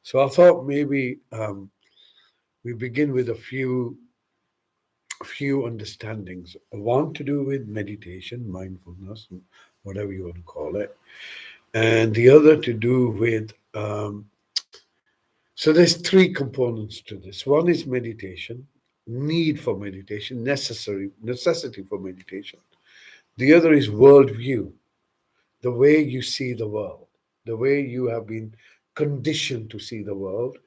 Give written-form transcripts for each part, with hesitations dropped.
So I thought maybe we begin with a few understandings. One to do with meditation, mindfulness, whatever you want to call it, and the other to do with so there's three components to this. One is meditation, need for meditation, necessity for meditation. The other is worldview, the way you see the world, the way you have been conditioned to see the world,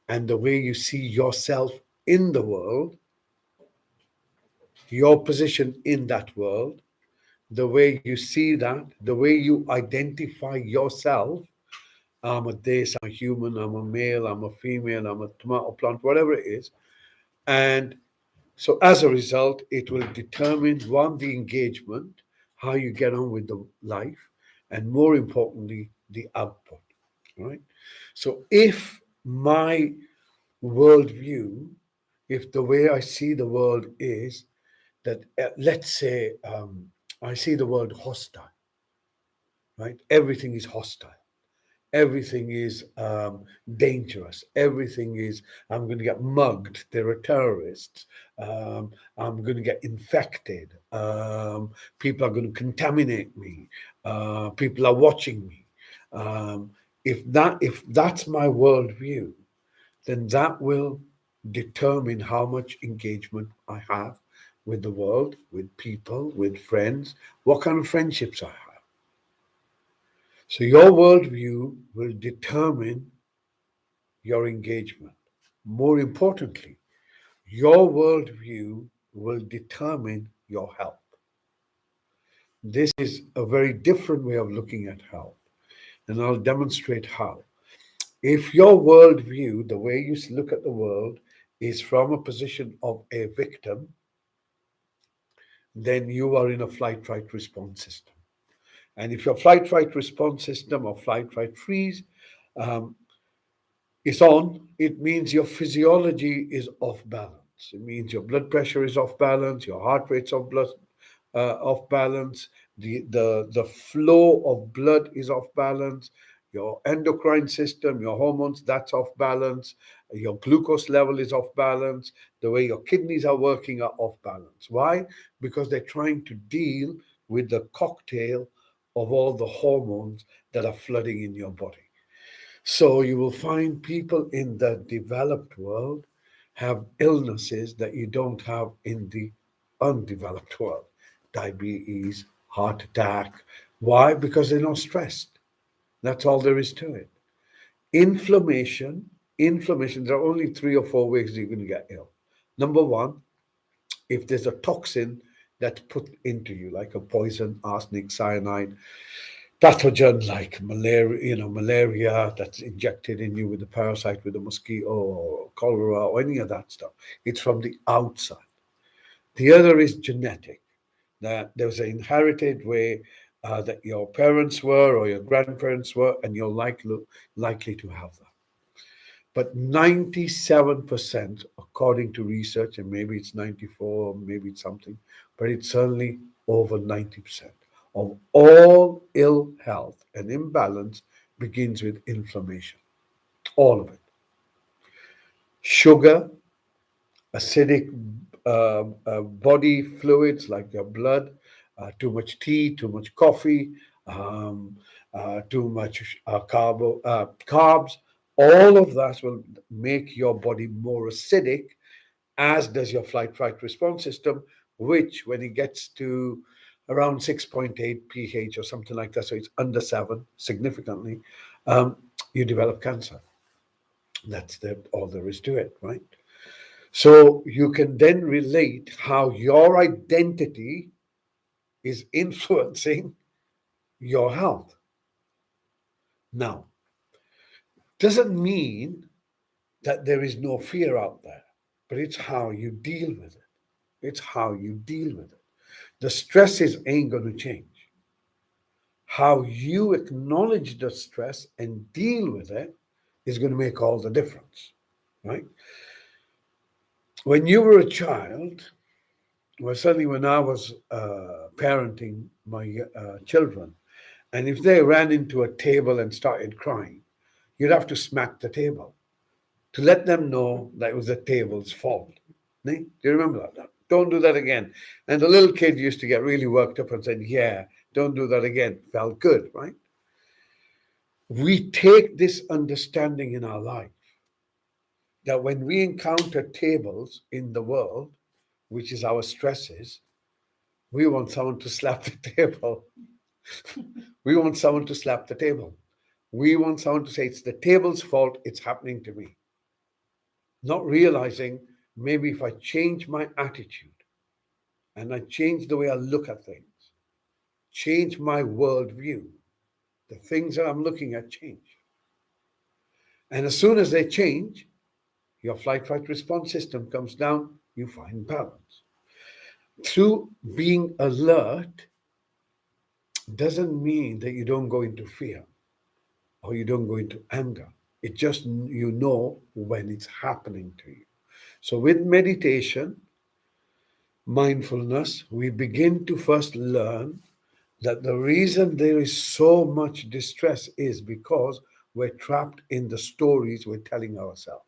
and the way you see yourself in the world, your position in that world, the way you see that, the way you identify yourself. I'm a this, I'm a human, I'm a male, I'm a female, I'm a tomato plant, whatever it is. And so as a result, it will determine one, the engagement, how you get on with the life, and more importantly, the output. Right? So if my worldview, if the way I see the world is that, let's say, I see the world hostile, right? Everything is hostile. Everything is dangerous. Everything is, I'm going to get mugged. There are terrorists. I'm going to get infected. People are going to contaminate me. People are watching me. Um, if that's my worldview, then that will determine how much engagement I have with the world, with people, with friends, what kind of friendships I have. So your worldview will determine your engagement. More importantly, your worldview will determine your health. This is a very different way of looking at health, and I'll demonstrate how. If your worldview, the way you look at the world, is from a position of a victim, then you are in a flight fight response system. And if your flight fight response system or flight fight freeze um, is on, it means your physiology is off balance. It means your blood pressure is off balance, your heart rate's off balance, the flow of blood is off balance, your endocrine system, your hormones, that's off balance, your glucose level is off balance, the way your kidneys are working are off balance. Why? Because they're trying to deal with the cocktail of all the hormones that are flooding in your body. So you will find people in the developed world have illnesses that you don't have in the undeveloped world. Diabetes, heart attack. Why? Because they're not stressed. That's all there is to it. Inflammation, there are only 3 or 4 ways you're going to get ill. Number one, if there's a toxin that's put into you, like a poison, arsenic, cyanide, pathogen like malaria that's injected in you with a parasite, with a mosquito or cholera or any of that stuff. It's from the outside. The other is genetic, that there's an inherited way that your parents were or your grandparents were, and you're likely to have that. But 97%, according to research, and maybe it's 94, maybe it's something, but it's certainly over 90% of all ill health and imbalance begins with inflammation. All of it. Sugar, acidic body fluids like your blood, too much tea, too much coffee, um, too much carbs, all of that will make your body more acidic, as does your flight fight response system, which when it gets to around 6.8 pH or something like that, so it's under 7 significantly, you develop cancer. All there is to it, right? So you can then relate how your identity is influencing your health. Now, doesn't mean that there is no fear out there, but it's how you deal with it. It's how you deal with it. The stresses ain't going to change. How you acknowledge the stress and deal with it is going to make all the difference, right? When you were a child, well, certainly when I was parenting my children, and if they ran into a table and started crying, you'd have to smack the table to let them know that it was the table's fault. Do you remember that? Don't do that again. And the little kid used to get really worked up and said, yeah, don't do that again. Felt good, right? We take this understanding in our life that when we encounter tables in the world, which is our stresses, we want someone to slap the table. We want someone to slap the table. We want someone to say, it's the table's fault, it's happening to me. Not realizing maybe if I change my attitude and I change the way I look at things, change my worldview, the things that I'm looking at change. And as soon as they change, your flight fight response system comes down, you find balance. Through being alert doesn't mean that you don't go into fear or you don't go into anger. It just you know when it's happening to you. So with meditation, mindfulness, we begin to first learn that the reason there is so much distress is because we're trapped in the stories we're telling ourselves.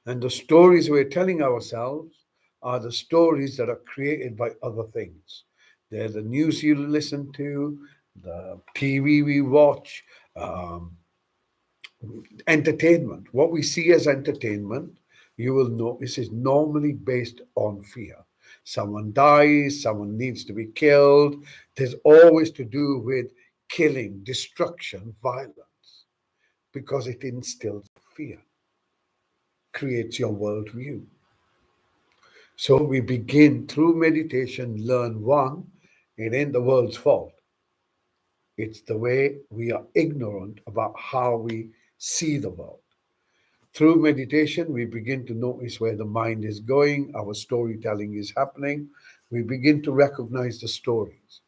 And the stories we're telling ourselves are the stories that are created by other things. They're the news you listen to, the TV we watch, um, entertainment. What we see as entertainment, you will notice, is normally based on fear. Someone dies, someone needs to be killed. There's always to do with killing, destruction, violence, because it instills fear, creates your worldview. So we begin through meditation, learn one, it ain't the world's fault. It's the way we are ignorant about how we see the world. Through meditation, we begin to notice where the mind is going, our storytelling is happening. We begin to recognize the stories.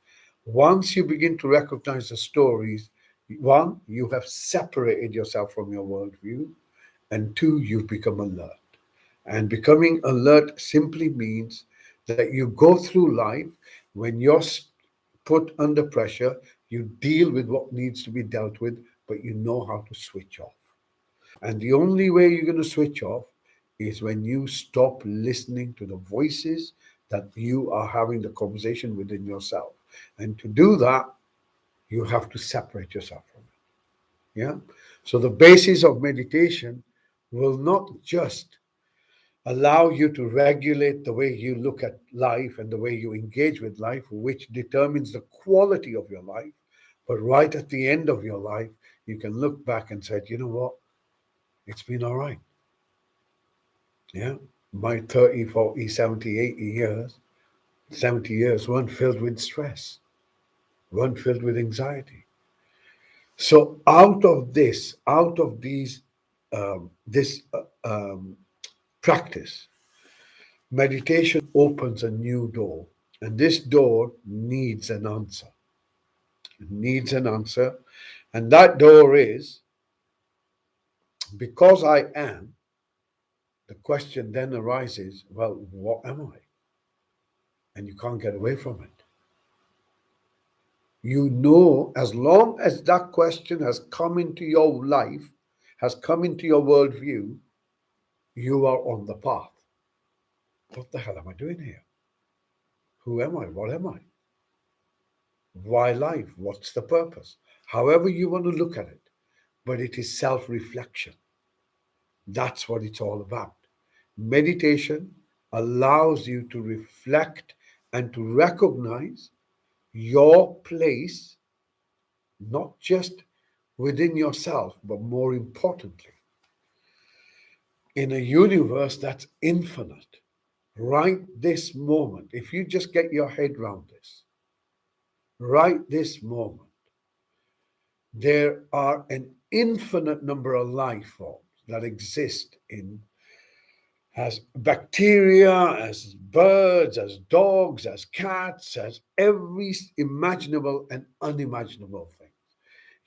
Once you begin to recognize the stories, one, you have separated yourself from your worldview, and two, you've become alert. And becoming alert simply means that you go through life when you're put under pressure, you deal with what needs to be dealt with, but you know how to switch off. And the only way you're going to switch off is when you stop listening to the voices that you are having the conversation within yourself. And to do that, you have to separate yourself from it. Yeah. So the basis of meditation will not just allow you to regulate the way you look at life and the way you engage with life, which determines the quality of your life. But right at the end of your life, you can look back and say, you know what? It's been all right. Yeah. My 30, 40, 70, 80 years, 70 years weren't filled with stress, weren't filled with anxiety. So out of this practice, meditation opens a new door. And this door needs an answer. It needs an answer. And that door is, because I am, the question then arises, well, what am I? And you can't get away from it. You know, as long as that question has come into your life, has come into your worldview, you are on the path. What the hell am I doing here? Who am I? What am I? Why life? What's the purpose? However you want to look at it, but it is self reflection. That's what it's all about. Meditation allows you to reflect and to recognize your place, not just within yourself, but more importantly, in a universe that's infinite. Right this moment, if you just get your head round this, right this moment, there are an infinite number of life forms that exist in as bacteria, as birds, as dogs, as cats, as every imaginable and unimaginable thing.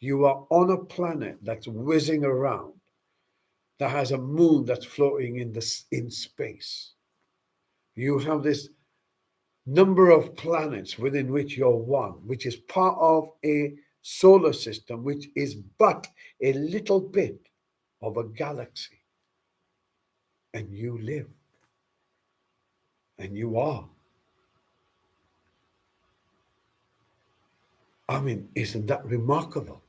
You are on a planet that's whizzing around, that has a moon that's floating in space. You have this number of planets within which you're one, which is part of a solar system, which is but a little bit of a galaxy. And you live, and you are. I mean, isn't that remarkable?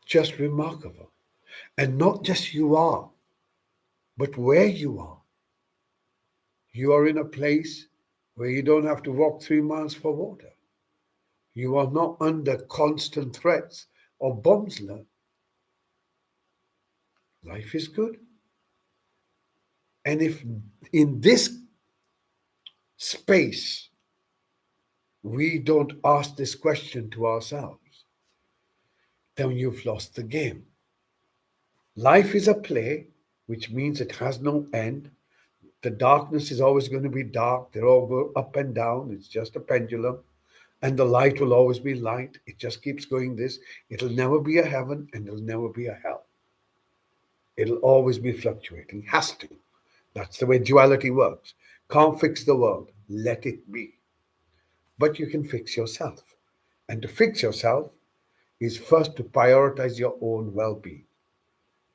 Just remarkable. And not just you are, but where you are. You are in a place where you don't have to walk 3 miles for water. You are not under constant threats of bombs. Life is good. And if in this space we don't ask this question to ourselves, then you've lost the game. Life is a play, which means it has no end. The darkness is always going to be dark. They all go up and down. It's just a pendulum. And the light will always be light. It just keeps going this. It'll never be a heaven and it'll never be a hell. It'll always be fluctuating. Has to. That's the way duality works. Can't fix the world. Let it be. But you can fix yourself. And to fix yourself is first to prioritize your own well being,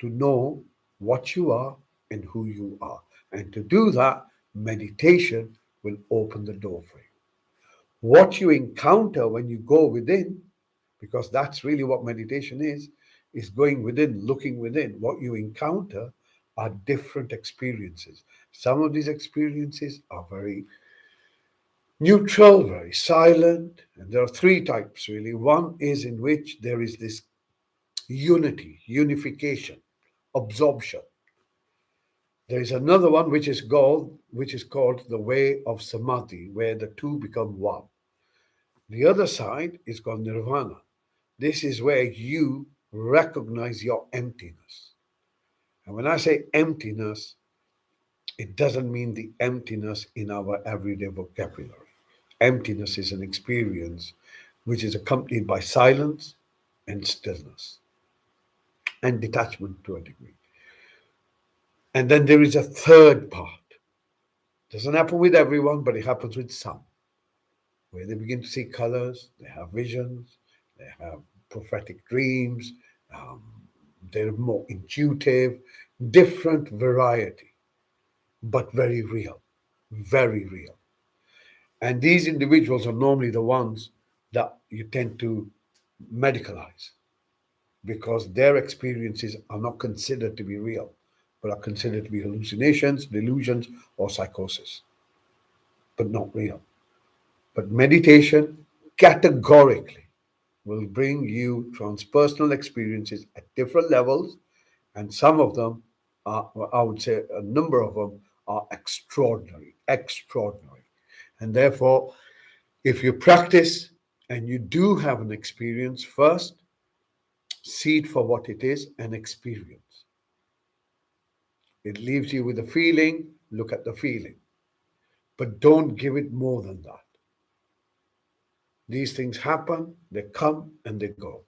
to know what you are and who you are. And to do that, meditation will open the door for you. What you encounter when you go within, because that's really what meditation is going within, looking within. What you encounter are different experiences. Some of these experiences are very neutral, very silent, and there are three types really. One is in which there is this unity, unification, absorption. There is another one which is called the way of samadhi, where the two become one. The other side is called nirvana. This is where you recognize your emptiness. And when I say emptiness, it doesn't mean the emptiness in our everyday vocabulary. Emptiness is an experience which is accompanied by silence and stillness and detachment to a degree. And then there is a third part. Doesn't happen with everyone, but it happens with some, where they begin to see colors, they have visions, they have prophetic dreams, um, they're more intuitive, different variety, but very real, very real. And these individuals are normally the ones that you tend to medicalize because their experiences are not considered to be real, but are considered to be hallucinations, delusions, or psychosis, but not real. But meditation categorically will bring you transpersonal experiences at different levels, and some of them are, well, I would say a number of them are extraordinary, extraordinary. And therefore, if you practice and you do have an experience, first see it for what it is, an experience. It leaves you with a feeling, look at the feeling. But don't give it more than that. These things happen, they come and they go.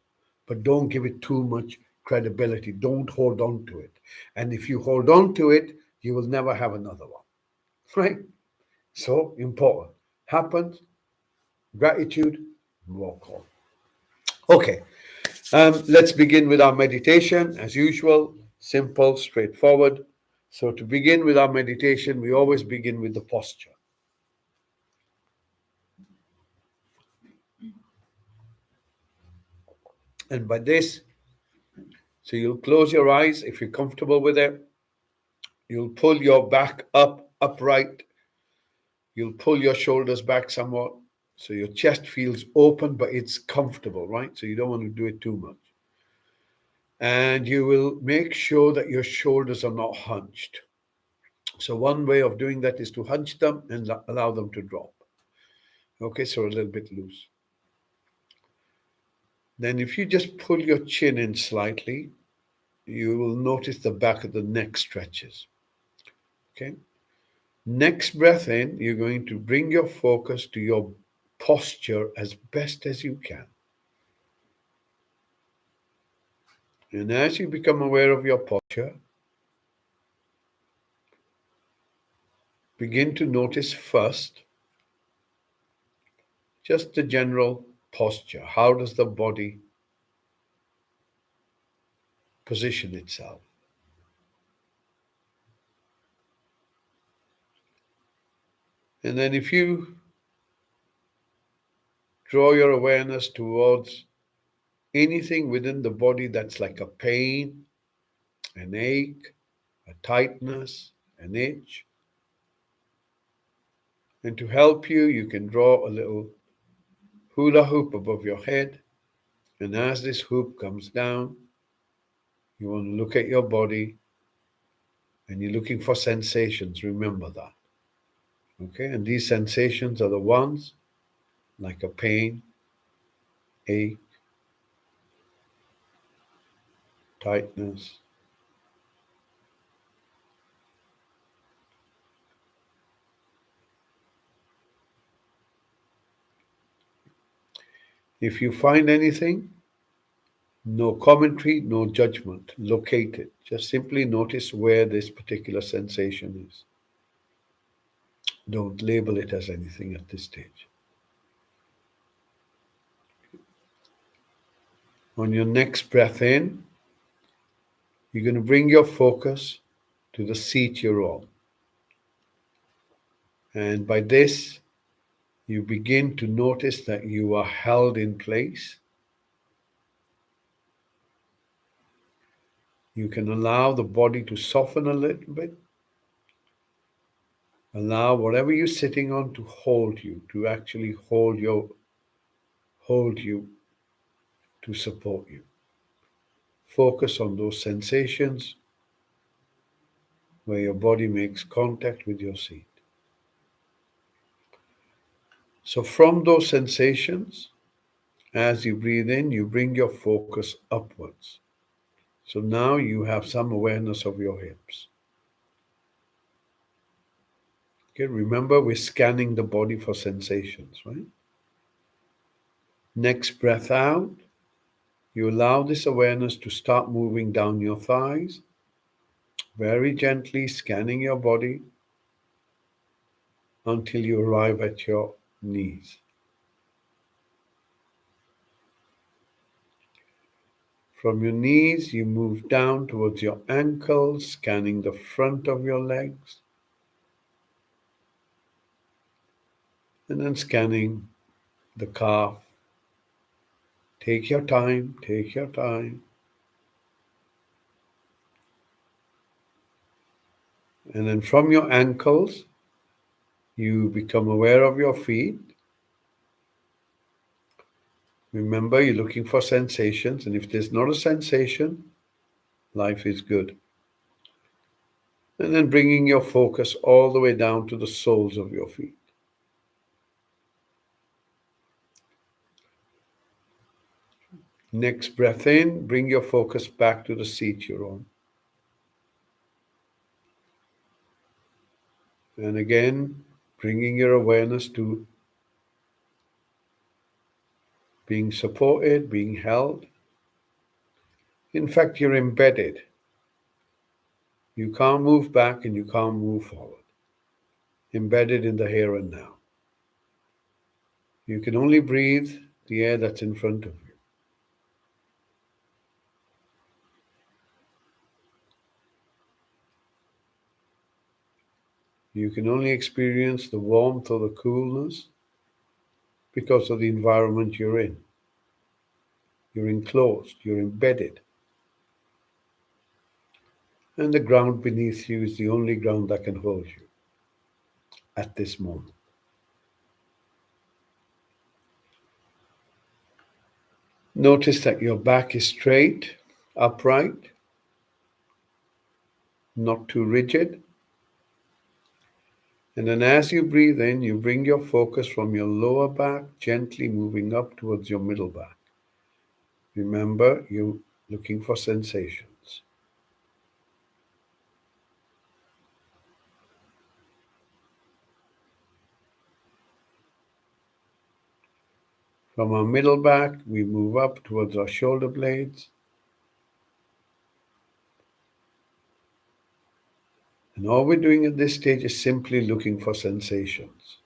But don't give it too much credibility. Don't hold on to it. And if you hold on to it, you will never have another one. Right? So important. Happens, gratitude, walk on. Okay, let's begin with our meditation. As usual, simple, straightforward. So, to begin with our meditation, we always begin with the posture. And by this, so you'll close your eyes if you're comfortable with it. You'll pull your back up, upright. You'll pull your shoulders back somewhat. So your chest feels open, but it's comfortable, right? So you don't want to do it too much. And you will make sure that your shoulders are not hunched. So one way of doing that is to hunch them and allow them to drop. Okay, so a little bit loose. Then if you just pull your chin in slightly, you will notice the back of the neck stretches. Okay. Next breath in, you're going to bring your focus to your posture as best as you can. And as you become aware of your posture, begin to notice first just the general posture? How does the body position itself? And then if you draw your awareness towards anything within the body that's like a pain, an ache, a tightness, an itch, and to help you, you can draw a little hula hoop above your head. And as this hoop comes down, you want to look at your body and you're looking for sensations. Remember that. Okay? And these sensations are the ones like a pain, ache, tightness. If you find anything, no commentary, no judgment. Locate it. Just simply notice where this particular sensation is. Don't label it as anything at this stage. On your next breath in, you're going to bring your focus to the seat you're on. And by this, you begin to notice that you are held in place. You can allow the body to soften a little bit. Allow whatever you're sitting on to hold you, to actually hold you, to support you. Focus on those sensations where your body makes contact with your seat. So from those sensations, as you breathe in, you bring your focus upwards. So now you have some awareness of your hips. Okay, remember we're scanning the body for sensations, right? Next breath out, you allow this awareness to start moving down your thighs, very gently scanning your body until you arrive at your knees. From your knees, you move down towards your ankles, scanning the front of your legs, and then scanning the calf. Take your time, take your time. And then from your ankles, you become aware of your feet. Remember, you're looking for sensations, and if there's not a sensation, life is good. And then bringing your focus all the way down to the soles of your feet. Next breath in, bring your focus back to the seat you're on. And again, bringing your awareness to being supported, being held. In fact, you're embedded. You can't move back and you can't move forward. Embedded in the here and now. You can only breathe the air that's in front of you. You can only experience the warmth or the coolness because of the environment you're in. You're enclosed, you're embedded. And the ground beneath you is the only ground that can hold you at this moment. Notice that your back is straight, upright, not too rigid. And then as you breathe in, you bring your focus from your lower back, gently moving up towards your middle back. Remember, you're looking for sensations. From our middle back, we move up towards our shoulder blades. And all we're doing at this stage is simply looking for sensations.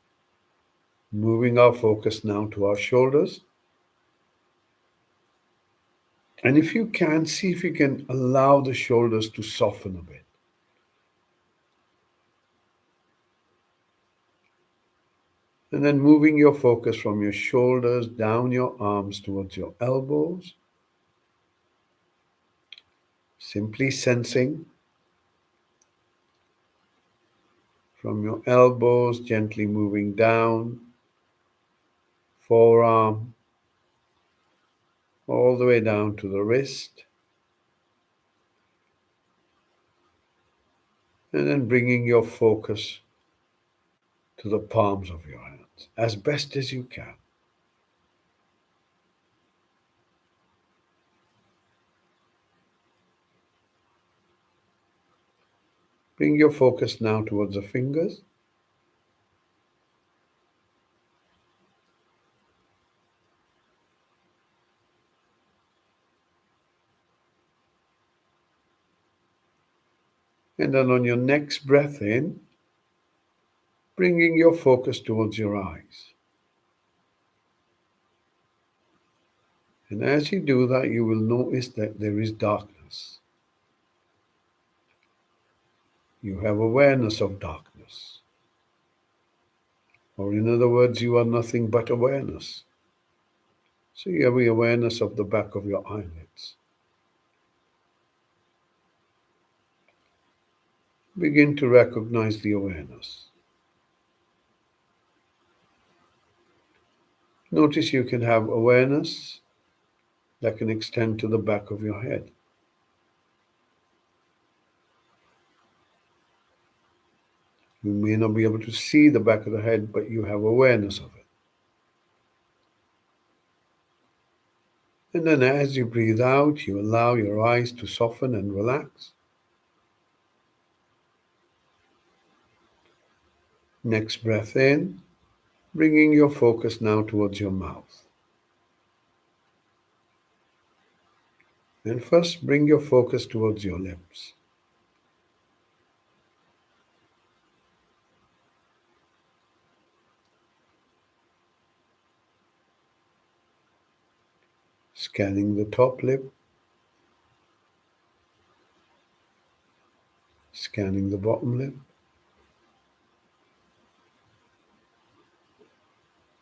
Moving our focus now to our shoulders. And if you can, see if you can allow the shoulders to soften a bit. And then moving your focus from your shoulders down your arms towards your elbows, simply sensing from your elbows, gently moving down, forearm, all the way down to the wrist, and then bringing your focus to the palms of your hands as best as you can. Bring your focus now towards the fingers. And then on your next breath in, bringing your focus towards your eyes. And as you do that, you will notice that there is darkness. You have awareness of darkness. Or in other words, you are nothing but awareness. So you have the awareness of the back of your eyelids. Begin to recognize the awareness. Notice you can have awareness that can extend to the back of your head. You may not be able to see the back of the head, but you have awareness of it. And then as you breathe out, you allow your eyes to soften and relax. Next breath in, bringing your focus now towards your mouth. And first, bring your focus towards your lips. Scanning the top lip, scanning the bottom lip.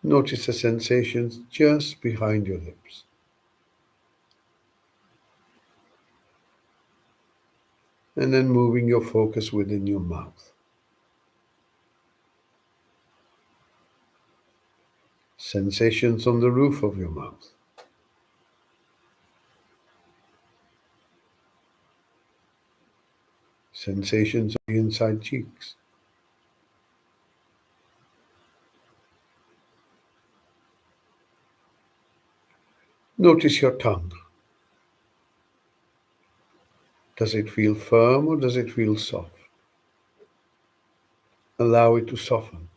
Notice the sensations just behind your lips. And then moving your focus within your mouth. Sensations on the roof of your mouth. Sensations on the inside cheeks. Notice your tongue. Does it feel firm or does it feel soft? Allow it to soften.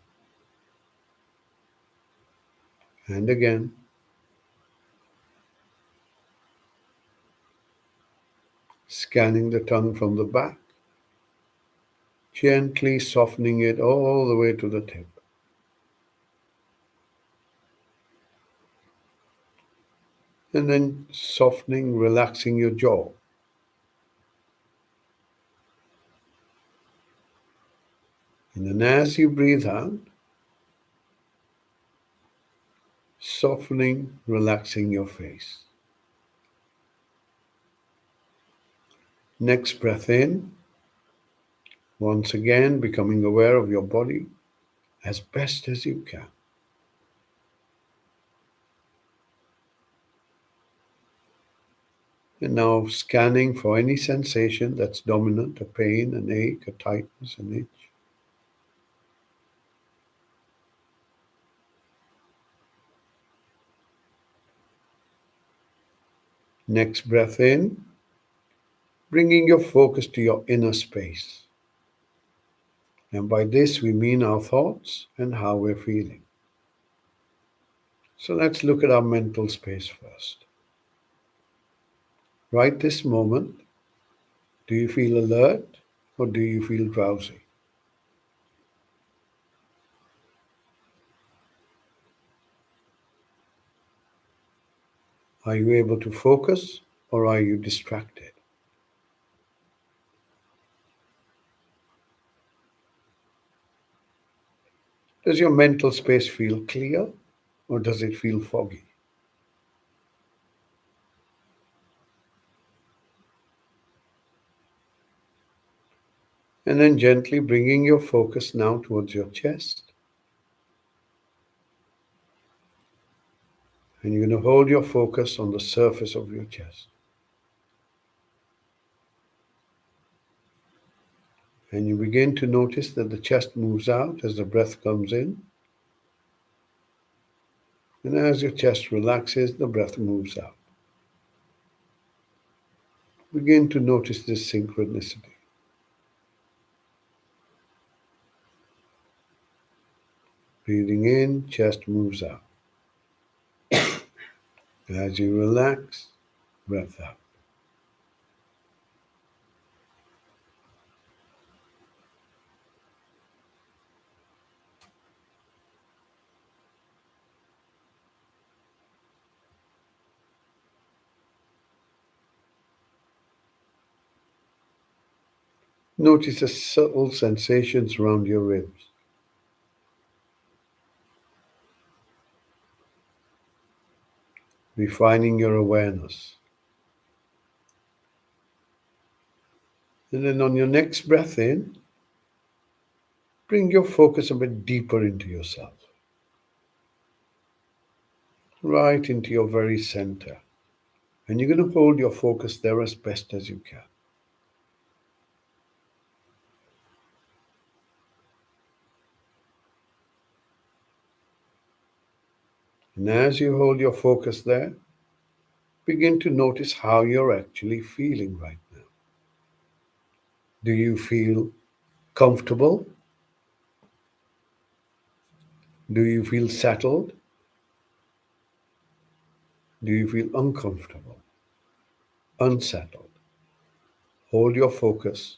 And again. Scanning the tongue from the back. Gently softening it all the way to the tip. And then softening, relaxing your jaw. And then as you breathe out, softening, relaxing your face. Next breath in, once again becoming aware of your body as best as you can. And now scanning for any sensation that's dominant, a pain, an ache, a tightness, an itch. Next breath in, bringing your focus to your inner space. And by this we mean our thoughts and how we're feeling. So let's look at our mental space first. Right this moment, do you feel alert or do you feel drowsy? Are you able to focus or are you distracted? Does your mental space feel clear or does it feel foggy? And then gently bringing your focus now towards your chest. And you're going to hold your focus on the surface of your chest. And you begin to notice that the chest moves out as the breath comes in. And as your chest relaxes, the breath moves out. Begin to notice this synchronicity. Breathing in, chest moves out. As you relax, breath out. Notice the subtle sensations around your ribs. Refining your awareness. And then on your next breath in, bring your focus a bit deeper into yourself, right into your very center. And you're going to hold your focus there as best as you can. And as you hold your focus there, begin to notice how you're actually feeling right now. Do you feel comfortable? Do you feel settled? Do you feel uncomfortable, unsettled? Hold your focus.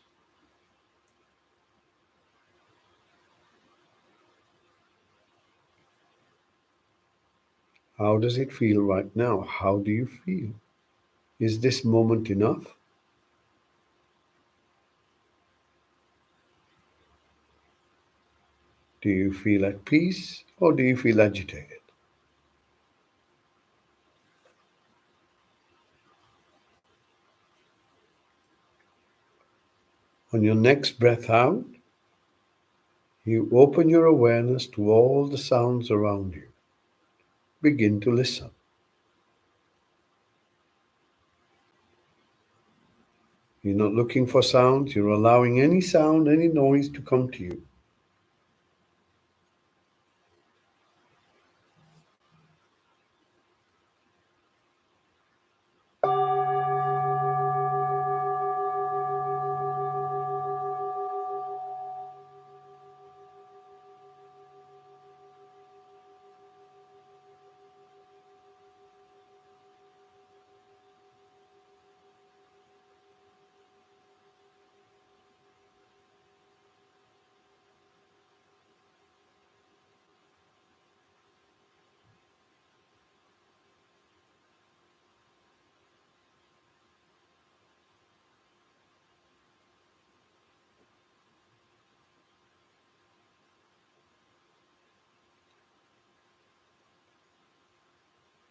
How does it feel right now? How do you feel? Is this moment enough? Do you feel at peace or do you feel agitated? On your next breath out, you open your awareness to all the sounds around you. Begin to listen. You're not looking for sounds, you're allowing any sound, any noise to come to you.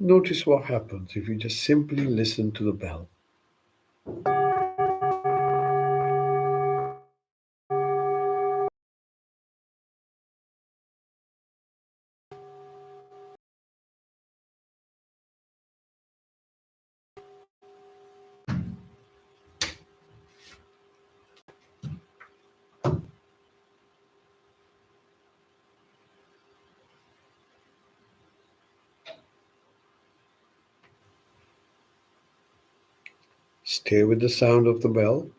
Notice what happens if you just simply listen to the bell. Stay with the sound of the bell.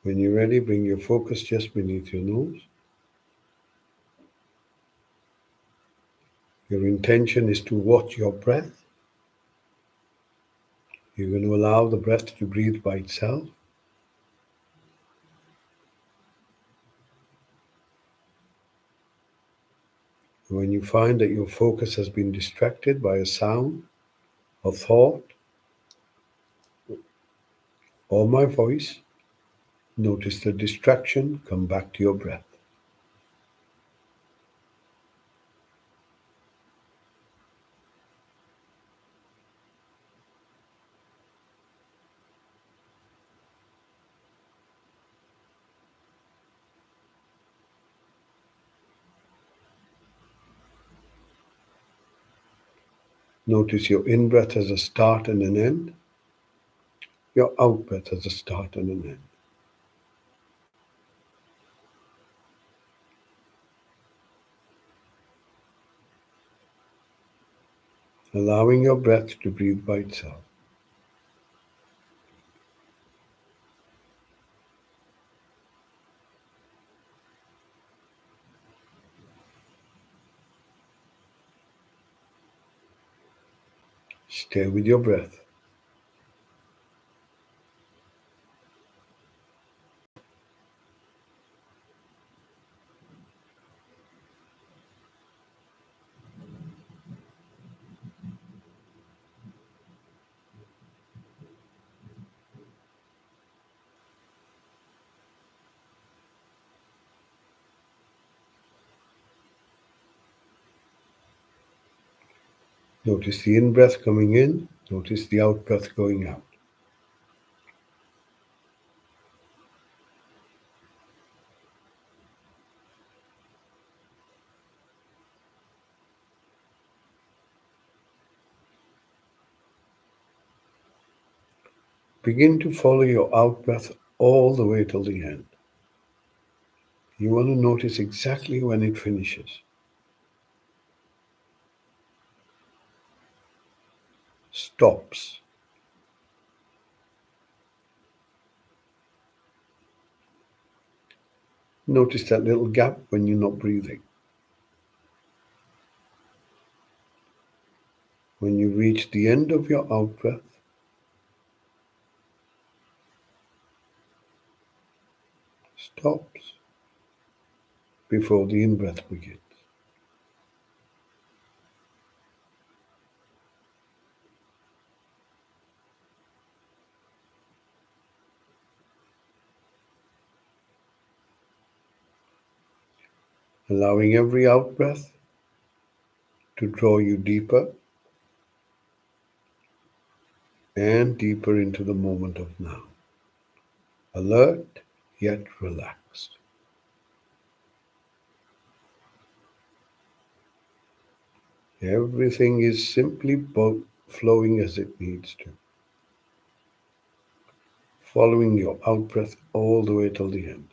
When you're ready, bring your focus just beneath your nose. Your intention is to watch your breath. You're going to allow the breath to breathe by itself. When you find that your focus has been distracted by a sound, a thought, or my voice, notice the distraction, come back to your breath. Notice your in breath as a start and an end, your out breath as a start and an end. Allowing your breath to breathe by itself. Stay with your breath. Notice the in breath coming in, notice the out breath going out. Begin to follow your out breath all the way till the end. You want to notice exactly when it finishes. Stops. Notice that little gap when you're not breathing. When you reach the end of your out breath, stops before the in breath begins. Allowing every out breath to draw you deeper and deeper into the moment of now. Alert yet relaxed. Everything is simply flowing as it needs to. Following your out breath all the way till the end.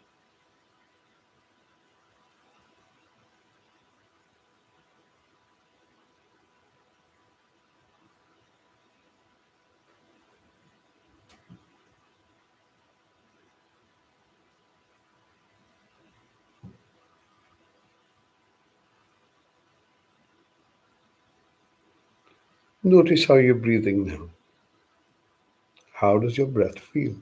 Notice how you're breathing now. How does your breath feel?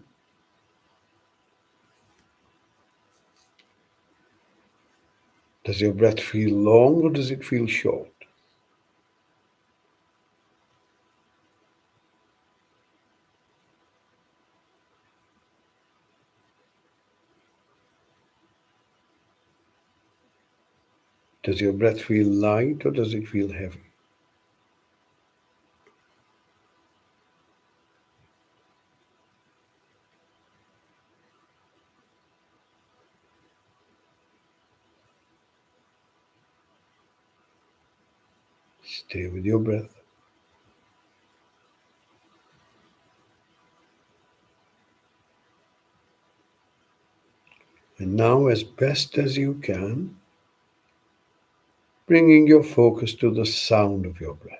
Does your breath feel long or does it feel short? Does your breath feel light or does it feel heavy? Stay with your breath. And now, as best as you can, bringing your focus to the sound of your breath.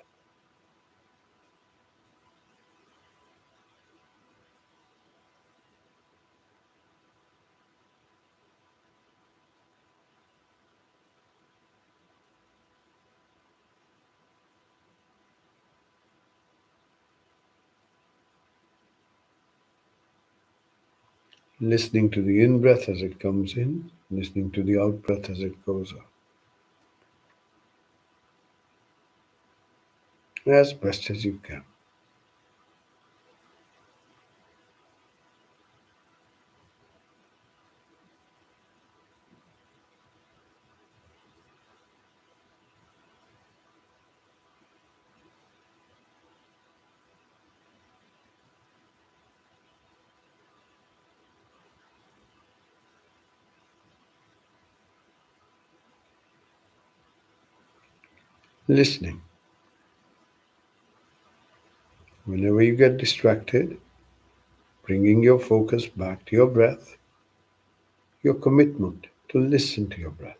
Listening to the in breath as it comes in, listening to the out breath as it goes out, as best as you can. Listening. Whenever you get distracted, bringing your focus back to your breath, your commitment to listen to your breath.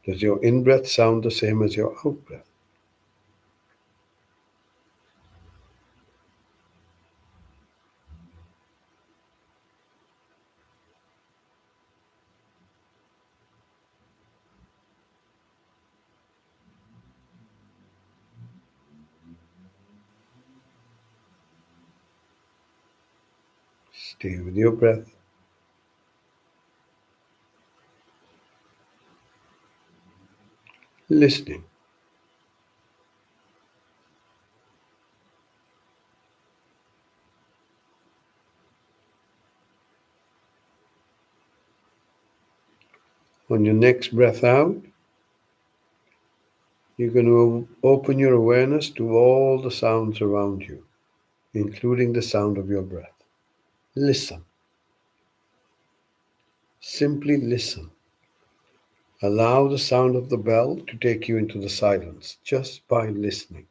Does your in breath sound the same as your out breath? Stay with your breath. Listening. On your next breath out, you're going to open your awareness to all the sounds around you, including the sound of your breath. Listen. Simply listen. Allow the sound of the bell to take you into the silence just by listening.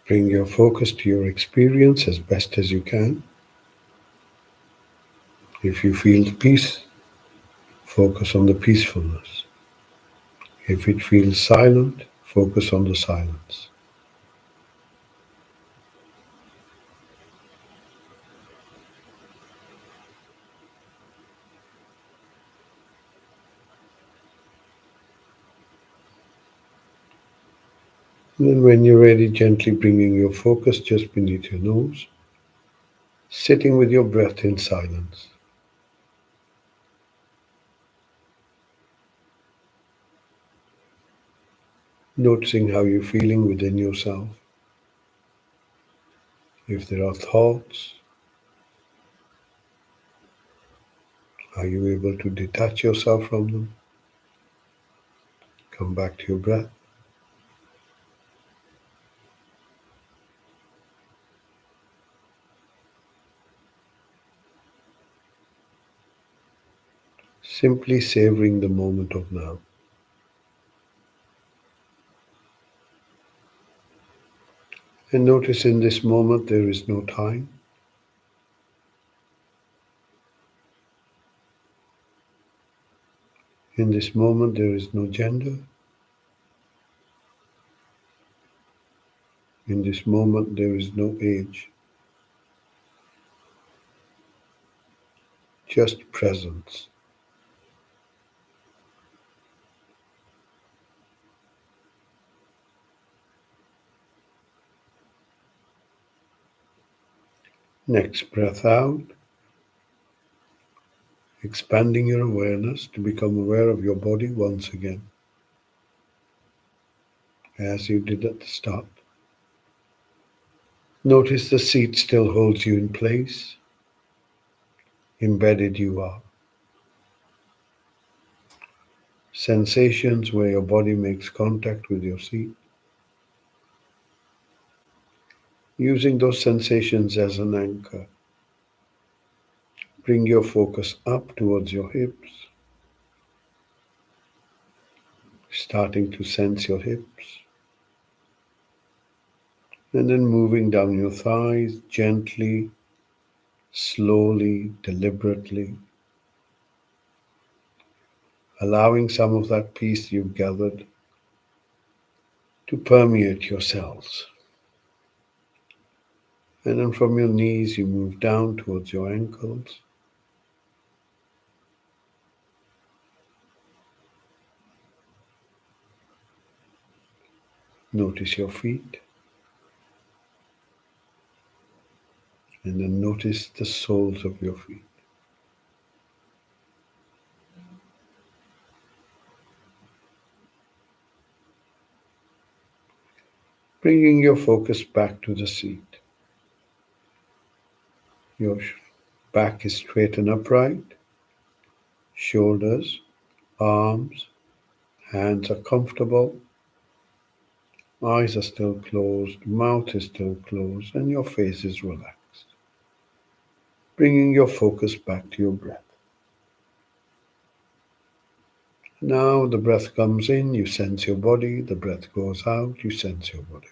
Bring your focus to your experience as best as you can. If you feel peace, focus on the peacefulness. If it feels silent, focus on the silence. And when you're ready, gently bringing your focus just beneath your nose, sitting with your breath in silence, noticing how you're feeling within yourself. If there are thoughts, are you able to detach yourself from them? Come back to your breath. Simply savoring the moment of now. And notice in this moment there is no time. In this moment there is no gender. In this moment there is no age. Just presence. Next breath out, expanding your awareness to become aware of your body once again, as you did at the start. Notice the seat still holds you in place. Embedded you are. Sensations where your body makes contact with your seat. Using those sensations as an anchor, bring your focus up towards your hips, starting to sense your hips, and then moving down your thighs gently, slowly, deliberately, allowing some of that peace you've gathered to permeate your cells. And then from your knees, you move down towards your ankles. Notice your feet, and then notice the soles of your feet. Bringing your focus back to the seat. Your back is straight and upright, shoulders, arms, hands are comfortable, eyes are still closed, mouth is still closed, and your face is relaxed. Bringing your focus back to your breath. Now the breath comes in, you sense your body. The breath goes out, you sense your body.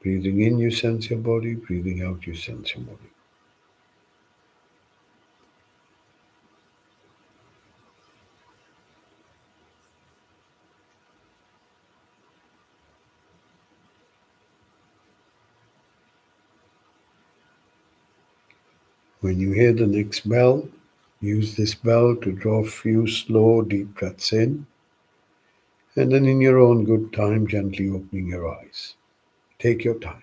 Breathing in, you sense your body. Breathing out, you sense your body. When you hear the next bell, use this bell to draw a few slow, deep breaths in, and then in your own good time, gently opening your eyes. Take your time.